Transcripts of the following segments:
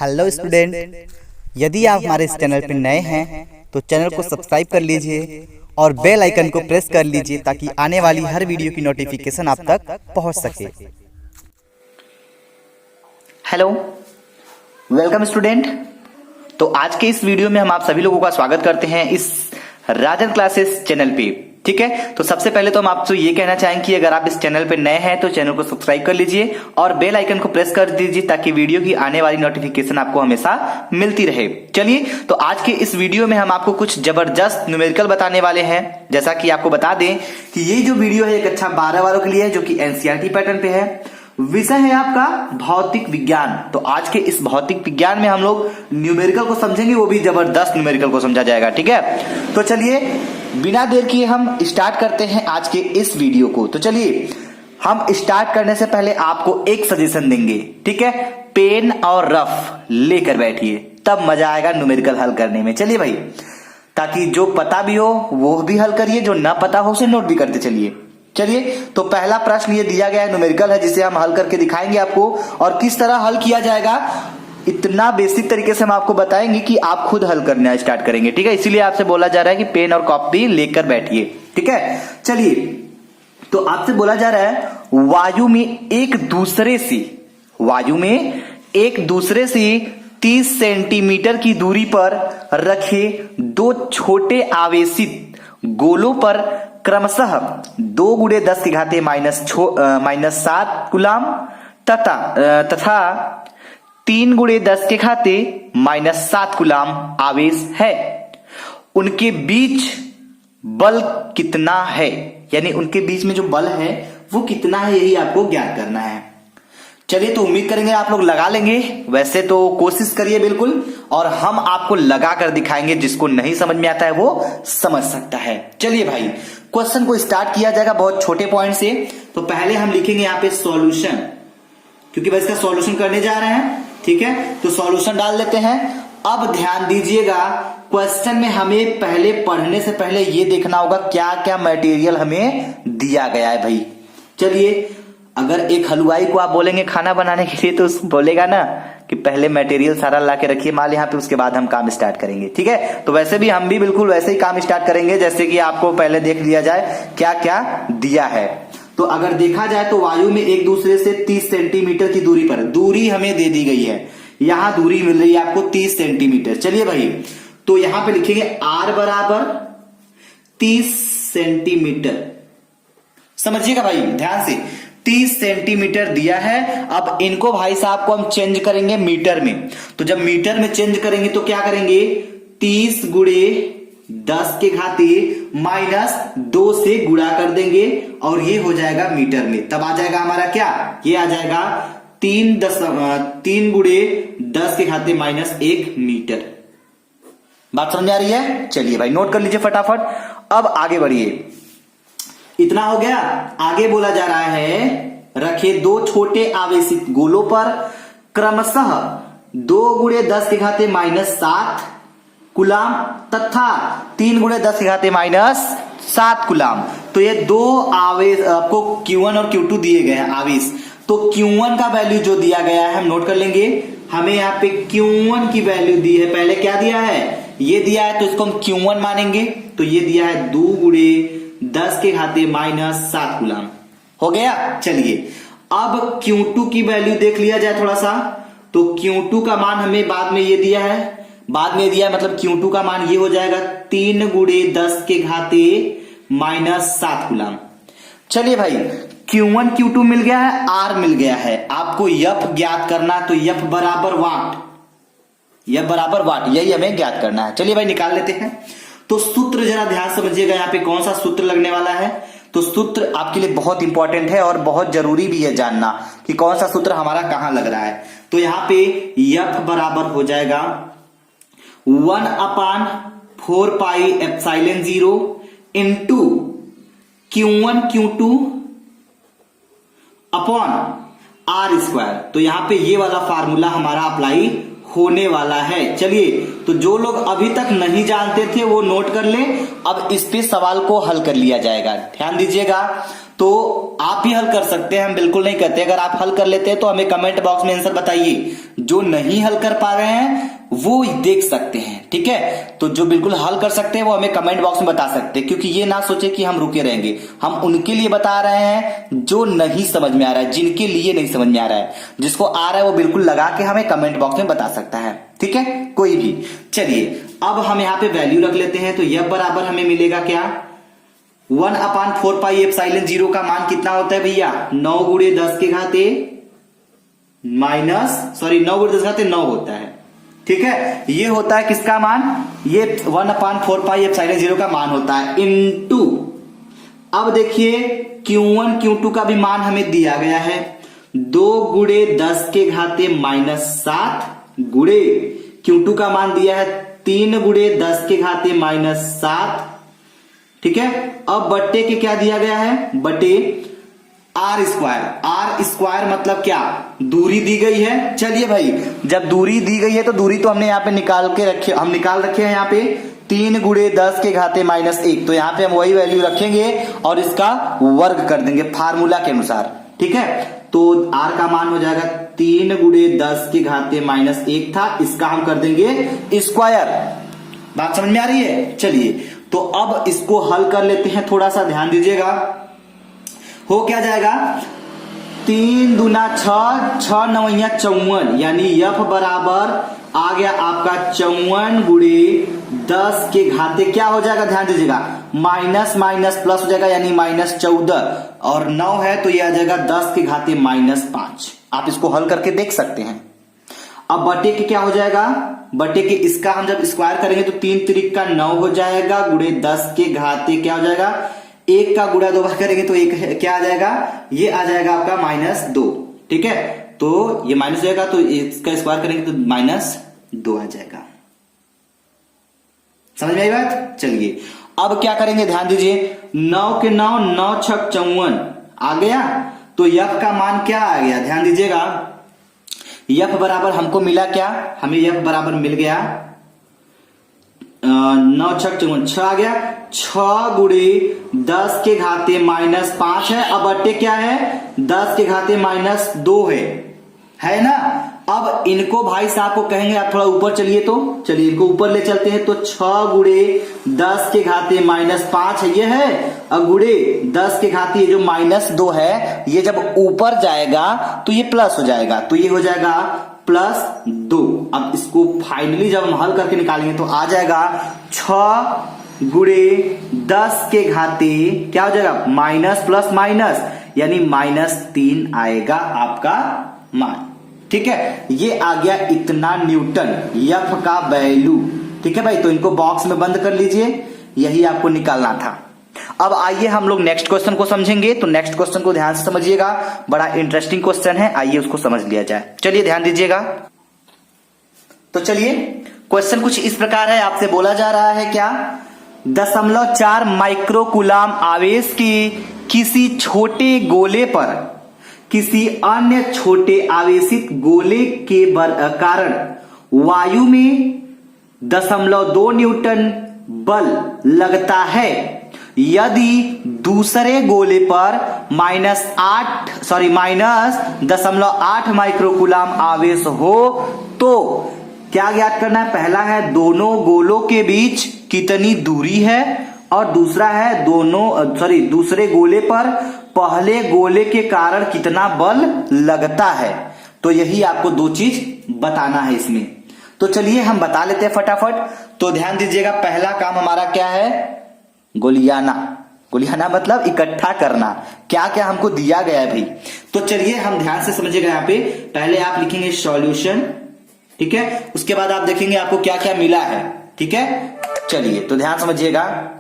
Hello student, यदि आप हमारे इस चैनल पर नए हैं तो चैनल को सब्सक्राइब कर लीजिए और बेल आइकन को प्रेस कर लीजिए ताकि आने वाली हर वीडियो की नोटिफिकेशन आप तक पहुंच सके। Hello, welcome student. तो आज के इस वीडियो में हम आप सभी लोगों का स्वागत करते हैं इस राजन क्लासेस चैनल पे। ठीक है, तो सबसे पहले तो हम आपसे ये कहना चाहेंगे कि अगर आप इस चैनल पे नए हैं तो चैनल को सब्सक्राइब कर लीजिए और बेल आइकन को प्रेस कर दीजिए ताकि वीडियो की आने वाली नोटिफिकेशन आपको हमेशा मिलती रहे। चलिए, तो आज के इस वीडियो में हम आपको कुछ जबरदस्त न्यूमेरिकल बताने वाले हैं। जैसा कि आपको बता दें कि ये जो वीडियो है एक कक्षा 12 वालों के लिए है, जो कि एनसीईआरटी पैटर्न पे है। विषय है आपका भौतिक विज्ञान। तो आज के इस भौतिक विज्ञान में हम लोग न्यूमेरिकल को समझेंगे, वो भी जबरदस्त न्यूमेरिकल को समझा जाएगा। ठीक है, तो चलिए बिना देर किए हम स्टार्ट करते हैं आज के इस वीडियो को। तो चलिए, हम स्टार्ट करने से पहले आपको एक सजेशन देंगे। ठीक है, पेन और रफ लेकर बैठिए, तब मजा आएगा न्यूमेरिकल हल करने में। चलिए भाई, ताकि जो पता भी हो वो भी हल करिए, जो ना पता हो उसे नोट भी करते चलिए। चलिए, तो पहला प्रश्न ये दिया गया है, न्यूमेरिकल है, जिसे हम हल करके दिखाएंगे आपको। और किस तरह हल किया जाएगा इतना बेसिक तरीके से हम आपको बताएंगे कि आप खुद हल करना स्टार्ट करेंगे। ठीक है, इसीलिए आपसे बोला जा रहा है कि पेन और कॉपी लेकर बैठिए। ठीक है, चलिए, तो आपसे बोला जा रहा है वायु में एक दूसरे से 30 सेंटीमीटर की दूरी पर रखे दो छोटे आवेशित गोलों पर क्रमशः 2 × 10⁻⁻7 कूलाम तथा 3 × 10⁻⁻7 कूलाम आवेश है। उनके बीच बल कितना है, यानी उनके बीच में जो बल है वो कितना है, यही आपको ज्ञात करना है। चलिए, तो उम्मीद करेंगे आप लोग लगा लेंगे। वैसे तो कोशिश करिए बिल्कुल, और हम आपको लगा कर दिखाएंगे। जिसको नहीं समझ में आता है वो समझ सकता है। चलिए भाई, क्वेश्चन को स्टार्ट किया जाएगा बहुत छोटे पॉइंट से। तो पहले हम लिखेंगे यहाँ पे सॉल्यूशन, क्योंकि भाई इसका सॉल्यूशन करने जा रहे हैं। ठीक है, तो सॉल्यूशन डाल लेते हैं। अब ध्यान दीजिएगा, क्वेश्चन में हमें पहले पढ़ने से पहले ये देखना होगा क्या क्या मटेरियल हमें दिया गया है भाई। चलिए, अगर एक हलवाई को आप बोलेंगे खाना बनाने के लिए तो बोलेगा ना कि पहले मटेरियल सारा ला के रखिए माल यहाँ पे, उसके बाद हम काम स्टार्ट करेंगे। ठीक है, तो वैसे भी हम भी बिल्कुल वैसे ही काम स्टार्ट करेंगे, जैसे कि आपको पहले देख लिया जाए क्या क्या दिया है। तो अगर देखा जाए तो वायु में एक दूसरे से 30 सेंटीमीटर की दूरी पर, दूरी हमें दे दी गई है, यहां दूरी मिल रही है आपको 30 सेंटीमीटर। चलिए भाई, तो यहां पे लिखेंगे R बराबर 30 सेंटीमीटर। समझिएगा भाई ध्यान से, 30 सेंटीमीटर दिया है। अब इनको भाई साहब को हम चेंज करेंगे मीटर में। तो जब मीटर में चेंज करेंगे तो क्या करेंगे, 30 × 10⁻⁻2 से गुणा कर देंगे और ये हो जाएगा मीटर में। तब आ जाएगा हमारा क्या, ये आ जाएगा 3 × 10⁻1 मीटर। बात समझ आ रही है? चलिए भाई, नोट कर लीजिए फटाफट। अब आगे बढ़िए, इतना हो गया। आगे बोला जा रहा है रखे दो छोटे आवेशित गोलों पर क्रमशः 2 × 10⁻⁻7 कूलाम तथा 3 × 10⁻⁻7 कूलाम। तो ये दो आवेश आपको Q1 और Q2 दिए गए हैं आवेश। तो Q1 का वैल्यू जो दिया गया है हम नोट कर लेंगे। हमें यहाँ पे Q1 की वैल्यू दी है, पहले क्या दिया है, ये दिया है, तो इसको हम Q1 मानेंगे। तो ये दिया है 2 × 10⁻⁻7 कूलाम। हो गया। चलिए, अब Q2 की वैल्यू देख लिया जाए थोड़ा सा। तो Q2 का मान हमें बाद में ये दिया है, मतलब Q2 का मान ये हो जाएगा 3 × 10⁻⁻7 कूलाम। चलिए भाई, Q1 Q2 मिल गया है, R मिल गया है। आपको F ज्ञात करना, तो F बराबर वाट, यही हमें ज्ञात करना है। चलिए भाई, निकाल लेते हैं। तो सूत्र जरा ध्यान समझिएगा, यहाँ पे कौन सा सूत्र लगने वाला है। तो सूत्र आपके लिए बहुत इंपॉर्टेंट है और बहुत जरूरी भी है जानना कि कौन सा सूत्र हमारा कहां लग रहा है। तो यहाँ पे F बराबर हो जाएगा 1/4πε0 into Q1 Q2 upon R²। तो यहां पे ये वाला फार्मूला हमारा अप्लाई होने वाला है। चलिए, तो जो लोग अभी तक नहीं जानते थे वो नोट कर ले। अब इस पे सवाल को हल कर लिया जाएगा, ध्यान दीजिएगा। तो आप ही हल कर सकते हैं, हम बिल्कुल नहीं कहते। अगर आप हल कर लेते हैं तो हमें कमेंट बॉक्स में आंसर बताइए। जो नहीं हल कर पा रहे हैं वो देख सकते हैं, ठीक है। तो जो बिल्कुल हल कर सकते हैं वो हमें कमेंट बॉक्स में बता सकते हैं, क्योंकि ये ना सोचे कि हम रुके रहेंगे। हम उनके लिए बता रहे हैं जो नहीं समझ में आ रहा है, जिनके लिए नहीं समझ में आ रहा है। जिसको आ रहा है वो बिल्कुल लगा के हमें कमेंट बॉक्स में बता सकता है, ठीक है, कोई भी। चलिए, अब हम यहाँ पे वैल्यू रख लेते हैं। तो यह बराबर हमें मिलेगा क्या, 1/4πε0 का मान कितना होता है भैया, 9 × 10 के घाते माइनस 9 × 10 के घाते 9 होता है, ठीक है। ये होता है किसका मान, ये 1/4πε0 का मान होता है इनटू। अब देखिए Q1 Q2 का भी मान हमें दिया गया है, 2 × 10 के घाते -7 गुणे Q2 का मान दिया है 3 × 10 के घाते -7, ठीक है। अब बट्टे के क्या दिया गया है, बटे आर स्क्वायर मतलब क्या, दूरी दी गई है। चलिए भाई, जब दूरी दी गई है तो दूरी तो हमने यहाँ पे निकाल रखे हैं यहाँ पे 3 × 10 के घाते -1। तो यहाँ पे हम वही वैल्यू रखेंगे और इसका वर्ग कर देंगे फार्मूला के अनुसार, ठीक है। तो आर का मान हो जाएगा 3 × 10 के घाते -1 था, इसका हम कर देंगे स्क्वायर। बात समझ में आ रही है। चलिए, तो अब इसको हल कर लेते हैं, थोड़ा सा ध्यान दीजिएगा। हो क्या जाएगा, 3 दूना 6, 6 9 54, यानी F बराबर आ गया आपका 54 × 10 के घाते क्या हो जाएगा, ध्यान दीजिएगा, माइनस माइनस प्लस हो जाएगा, यानी -14, और 9 है तो ये आ जाएगा 10 के घाते -5। आप इसको हल करके देख सकते हैं। अब बटे के क्या हो जाएगा, बटे के इसका हम जब स्क्वायर करेंगे तो 3 त्रिक का 9 हो जाएगा, गुणे 10 के घाते क्या हो जाएगा, 1 का गुणा 2 बार करेंगे तो 1 क्या आ जाएगा, ये आ जाएगा आपका -2, ठीक है। तो ये माइनस हो जाएगा तो इसका स्क्वायर करेंगे तो -2 आ जाएगा। समझ में आई बात। चलिए, अब क्या करेंगे, ध्यान दीजिए, 9 के 9, 9 × 6 = 54 आ गया। तो F का मान क्या आ गया, ध्यान दीजिएगा, F बराबर हमको मिला क्या, हमें F बराबर मिल गया 9 × 6 = 54, 6 आ गया, 6 × 10 के घाते -5 है। अब बट्टे क्या है, 10 के घाते -2 है ना। अब इनको भाई साहब को कहेंगे आप थोड़ा ऊपर चलिए, तो चलिए इनको ऊपर ले चलते हैं। तो 6 × 10 के घाते -5 है, ये है, और गुणे 10 के घाते ये जो -2 है, ये जब ऊपर जाएगा तो ये प्लस हो जाएगा, तो ये हो जाएगा +2। अब इसको फाइनली जब हम हल करके निकालेंगे तो आ जाएगा 6 × 10 के घाते क्या हो जाएगा, माइनस प्लस माइनस, यानी -3 आएगा आपका मान, ठीक है। ये आ गया इतना न्यूटन F का वैल्यू, ठीक है भाई। तो इनको बॉक्स में बंद कर लीजिए, यही आपको निकालना था। अब आइए हम लोग नेक्स्ट क्वेश्चन को समझेंगे। तो नेक्स्ट क्वेश्चन को ध्यान से समझिएगा, बड़ा इंटरेस्टिंग क्वेश्चन है, आइए उसको समझ लिया जाए। चलिए ध्यान दीजिएगा। तो चलिए, क्वेश्चन कुछ इस प्रकार है, आपसे बोला जा रहा है क्या, 0.4 माइक्रोकूलाम आवेश की किसी छोटे गोले पर किसी अन्य छोटे आवेशित गोले के कारण वायु में 0.2 न्यूटन बल लगता है। यदि दूसरे गोले पर -0.8 माइक्रोकूलाम आवेश हो तो क्या ज्ञात करना है। पहला है दोनों गोलों के बीच कितनी दूरी है, और दूसरा है दूसरे गोले पर पहले गोले के कारण कितना बल लगता है। तो यही आपको 2 चीज बताना है इसमें। तो चलिए हम बता लेते हैं फटाफट। तो ध्यान दीजिएगा, पहला काम हमारा क्या है, गोलियाना मतलब इकट्ठा करना। क्या क्या हमको दिया गया है भाई, तो चलिए हम ध्यान से समझिएगा। यहाँ पे पहले आप लिखेंगे सॉल्यूशन, ठीक है, उसके बाद आप देखेंगे आपको क्या क्या मिला है, ठीक है। चलिए तो ध्यान समझिएगा,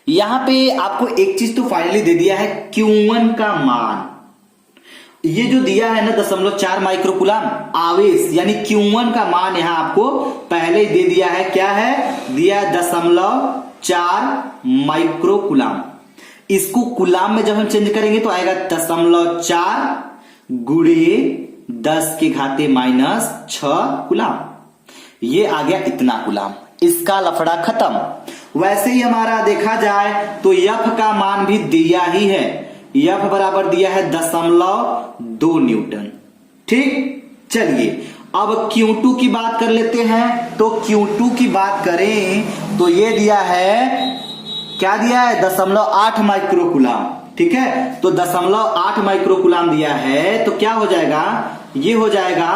यहां पे आपको एक चीज तो फाइनली दे दिया है, Q1 का मान ये जो दिया है ना 0.4 माइक्रोकूलाम आवेश, यानी Q1 का मान यहां आपको पहले ही दे दिया है। क्या है दिया, 0.4 माइक्रोकूलाम। इसको कुलाम में जब हम चेंज करेंगे तो आएगा 0.4 गुणे 10 के घाते माइनस 6 गुलाम। ये आ गया इतना गुलाम, इसका लफड़ा खत्म। वैसे ही हमारा देखा जाए तो यफ का मान भी दिया ही है, यफ बराबर दिया है 0.2 न्यूटन। ठीक, चलिए अब Q2 की बात कर लेते हैं। तो Q2 की बात करें तो ये दिया है, क्या दिया है 0.8 माइक्रोकुलाम। ठीक है, तो 0.8 माइक्रोकुलाम दिया है, तो क्या हो जाएगा, ये हो जाएगा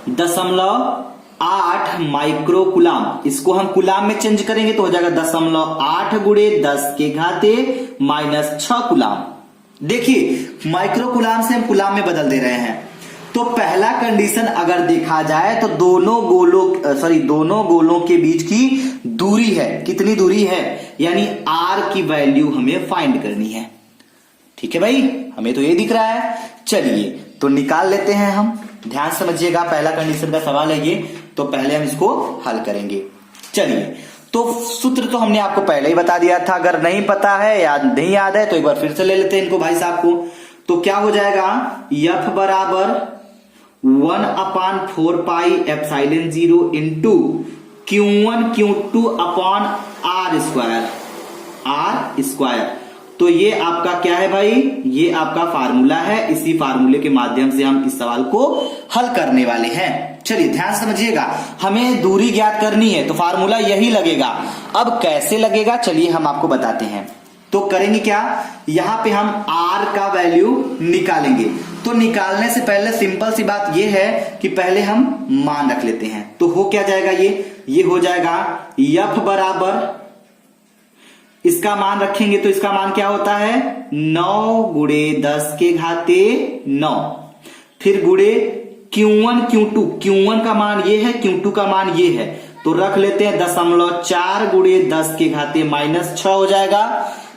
0.8 माइक्रोकुलाम। इसको हम कुलाम में चेंज करेंगे तो हो जाएगा 0.8 गुणे 10 के घाते माइनस 6 कुलाम। देखिए माइक्रोकुलाम से हम कुलाम में बदल दे रहे हैं। तो पहला कंडीशन अगर देखा जाए तो दोनों गोलों के बीच की दूरी है, कितनी दूरी है, यानी r की वैल्यू हमें फाइंड करनी है। ठीक है भाई, हमें तो ये दिख रहा है। चलिए तो निकाल लेते हैं हम, ध्यान समझिएगा, पहला कंडीशन का सवाल है ये, तो पहले हम इसको हल करेंगे। चलिए, तो सूत्र तो हमने आपको पहले ही बता दिया था, अगर नहीं पता है, नहीं याद है तो एक बार फिर से ले लेते हैं इनको भाई साहब को। तो क्या हो जाएगा, F बराबर 1/4 pi epsilon 0 into Q1 Q2 upon R square. तो ये आपका क्या है भाई, ये आपका फार्मूला है, इसी फार्मूले के माध्यम से हम इस सवाल को हल करने वाले हैं। चलिए ध्यान समझिएगा, हमें दूरी ज्ञात करनी है तो फार्मूला यही लगेगा। अब कैसे लगेगा चलिए हम आपको बताते हैं। तो करेंगे क्या, यहां पे हम R का वैल्यू निकालेंगे। तो निकालने से पहले सिंपल सी बात ये है कि पहले हम मान रख लेते हैं। तो हो क्या जाएगा, ये हो जाएगा F बराबर, इसका मान रखेंगे तो इसका मान क्या होता है 9 गुणे 10 के घाते 9, फिर गुणे Q1 Q1 का मान ये है, Q2 का मान ये है, तो रख लेते हैं 0.4 गुणे 10 के घाते माइनस 6 हो जाएगा।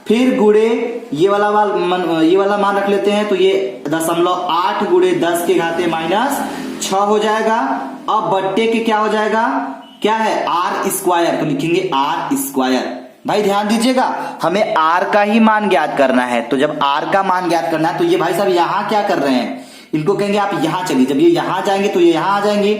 फिर गुणे ये वाला मान रख लेते हैं, तो ये 0.8 गुणे 10 के घाते माइनस 6 हो जाएगा। अब बट्टे के क्या हो जाएगा, क्या है R स्क्वायर, तो लिखेंगे R स्क्वायर। भाई ध्यान दीजिएगा, हमें R का ही मान ज्ञात करना है। तो जब R का मान ज्ञात करना है तो ये भाई साहब यहां क्या कर रहे हैं, इनको कहेंगे आप यहां चलिए, जब ये यहां जाएंगे तो ये यहां आ जाएंगे,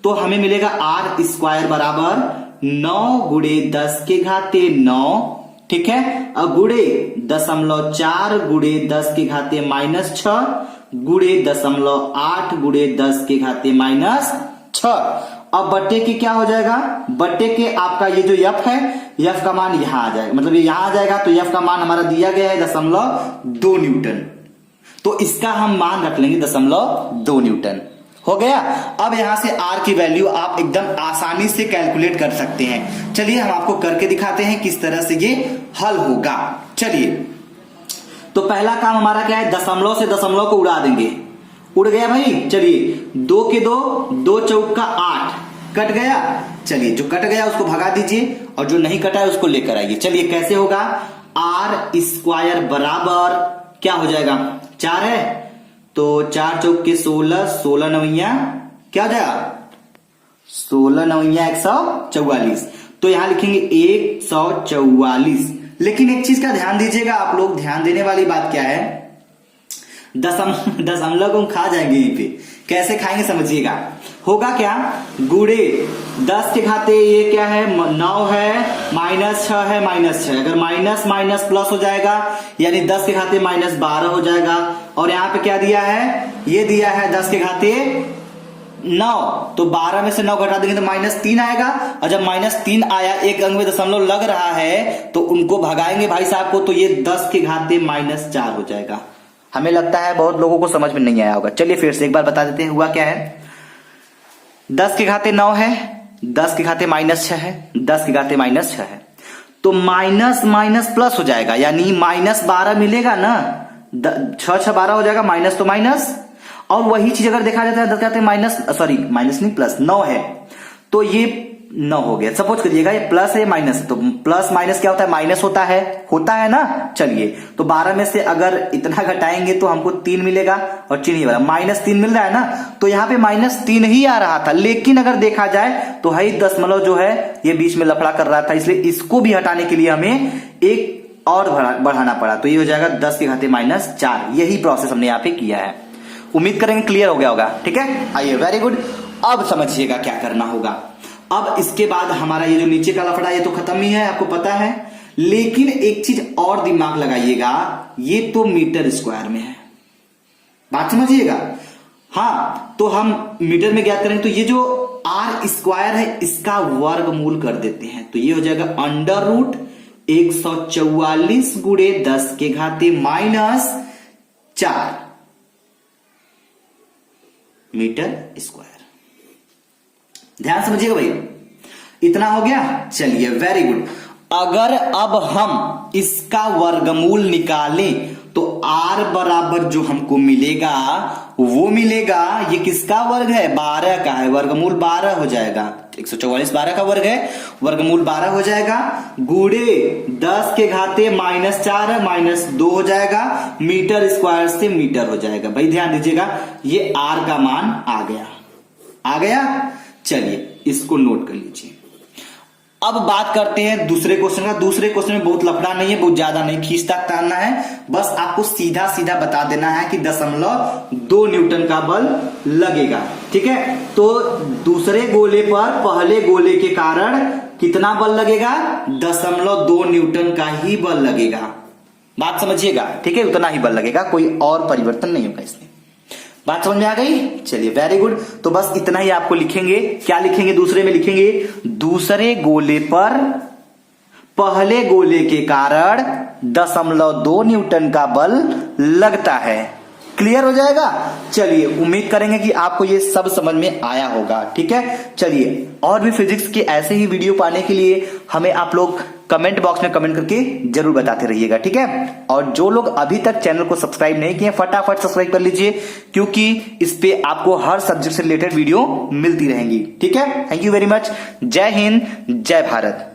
तो हमें मिलेगा R स्क्वायर बराबर 9 गुणे 10 के घाते 9। ठीक है, अब गुणे 0.4 गुणे 10 के घाते माइनस 6 गुणे 0.8 गुणे 10 के घाते माइनस 6। अब बट्टे के क्या हो जाएगा, बट्टे के आपका ये जो F है, F का मान यहां आ जाएगा, मतलब ये यहां आ जाएगा, तो F का मान हमारा दिया गया है 0.2 न्यूटन। तो इसका हम मान रख लेंगे 0.2 न्यूटन। हो गया। अब यहां से R की वैल्यू आप एकदम आसानी से कैलकुलेट कर सकते हैं। चलिए हम आपको करके दिखाते हैं किस तरह से ये हल होगा। चलिए, तो पहला काम हमारा क्या है, दशमलव से दशमलव को उड़ा देंगे। उड़ गया भाई, चलिए 2 के 2 चौक का 8 कट गया। चलिए जो कट गया उसको भगा दीजिए और जो नहीं कटा है उसको लेकर आइए। चलिए कैसे होगा, R स्क्वायर बराबर क्या हो जाएगा, 4 है तो 4 चौक के 16, 16 नवैया क्या हो जाएगा 16 नवैया 144, तो यहां लिखेंगे 144। लेकिन एक चीज का ध्यान दीजिएगा आप लोग, ध्यान देने वाली बात क्या है, दशमलव को हम खा जाएंगे यहीं पे। कैसे खाएंगे समझिएगा, होगा क्या, गुणे 10 के घाते ये क्या है 9 है, माइनस 6 है, माइनस 6, अगर माइनस माइनस प्लस हो जाएगा यानी 10 के घाते माइनस 12 हो जाएगा। और यहाँ पे क्या दिया है, ये दिया है 10 के घाते 9, तो 12 में से 9 घटा देंगे तो -3 आएगा। और जब -3 आया, एक अंक में दशमलव लग रहा है तो उनको भगाएंगे भाई साहब को, तो ये 10 के घाते -4 हो जाएगा। हमें लगता है बहुत लोगों को समझ में नहीं आया होगा। चलिए फिर से एक बार बता देते हैं हुआ क्या है, 10 के घाते 9 है, 10 के घाते -6 है, 10 के घाते -6 है, तो माइनस माइनस प्लस हो जाएगा, यानी -12 मिलेगा ना, 6 6 12 हो जाएगा, माइनस तो माइनस। और वही चीज अगर देखा जाता है 10 के घाते माइनस नहीं प्लस 9 है, तो ये 9 हो गया। सपोज करिएगा ये प्लस है माइनस, तो प्लस माइनस क्या होता है, माइनस होता है ना। चलिए तो 12 में से अगर इतना घटाएंगे तो हमको 3 मिलेगा, और चिन्ह वाला -3 मिल रहा है ना, तो यहाँ पे -3 ही आ रहा था। लेकिन अगर देखा जाए तो है दशमलव जो है ये बीच में लफड़ा कर रहा था, इसलिए इसको भी हटाने के लिए हमें एक और बढ़ाना पड़ा, तो ये हो जाएगा 10 के घाते -4। यही प्रोसेस हमने यहाँ पे किया है। उम्मीद करेंगे क्लियर हो गया होगा। ठीक है, आइए, वेरी गुड। अब समझिएगा क्या करना होगा। अब इसके बाद हमारा ये जो नीचे का लफड़ा ये तो खत्म ही है, आपको पता है, लेकिन एक चीज और दिमाग लगाइएगा, ये तो मीटर स्क्वायर में है, बात समझिएगा। हाँ, तो हम मीटर में ज्ञात करेंगे तो ये जो आर स्क्वायर है इसका वर्गमूल कर देते हैं, तो ये हो जाएगा अंडर रूट 144 गुणे 10 के घाते -4 मीटर स्क्वायर। ध्यान समझिएगा भाई, इतना हो गया। चलिए, वेरी गुड। अगर अब हम इसका वर्गमूल निकालें तो r बराबर जो हमको मिलेगा वो मिलेगा, ये किसका वर्ग है, 12 का है, वर्गमूल 12 हो जाएगा। 144 12 का वर्ग है, वर्गमूल 12 हो जाएगा, गुणे 10 के घाते -4 -2 हो जाएगा, मीटर स्क्वायर से मीटर हो जाएगा। भाई ध्यान दीजिएगा, ये r का मान आ गया, आ गया। चलिए, इसको नोट कर लीजिए। अब बात करते हैं दूसरे क्वेश्चन का। दूसरे क्वेश्चन में बहुत लफड़ा नहीं है, बहुत ज्यादा नहीं खींचता तानना है, बस आपको सीधा सीधा बता देना है कि 0.2 न्यूटन का बल लगेगा। ठीक है, तो दूसरे गोले पर पहले गोले के कारण कितना बल लगेगा, 0.2 न्यूटन का ही बल लगेगा। बात समझिएगा, ठीक है, उतना ही बल लगेगा, कोई और परिवर्तन नहीं होगा इसमें। बात समझ में आ गई। चलिए, वेरी गुड। तो बस इतना ही आपको लिखेंगे। क्या लिखेंगे, दूसरे में लिखेंगे दूसरे गोले पर पहले गोले के कारण 0.2 न्यूटन का बल लगता है। क्लियर हो जाएगा। चलिए, उम्मीद करेंगे कि आपको ये सब समझ में आया होगा। ठीक है, चलिए, और भी फिजिक्स के ऐसे ही वीडियो पाने के लिए हमें आप लोग कमेंट बॉक्स में कमेंट करके जरूर बताते रहिएगा। ठीक है, और जो लोग अभी तक चैनल को सब्सक्राइब नहीं किए फटाफट सब्सक्राइब कर लीजिए, क्योंकि इस पे आपको हर सब्जेक्ट से रिलेटेड वीडियो मिलती रहेंगी। ठीक है, थैंक यू वेरी मच। जय हिंद, जय भारत।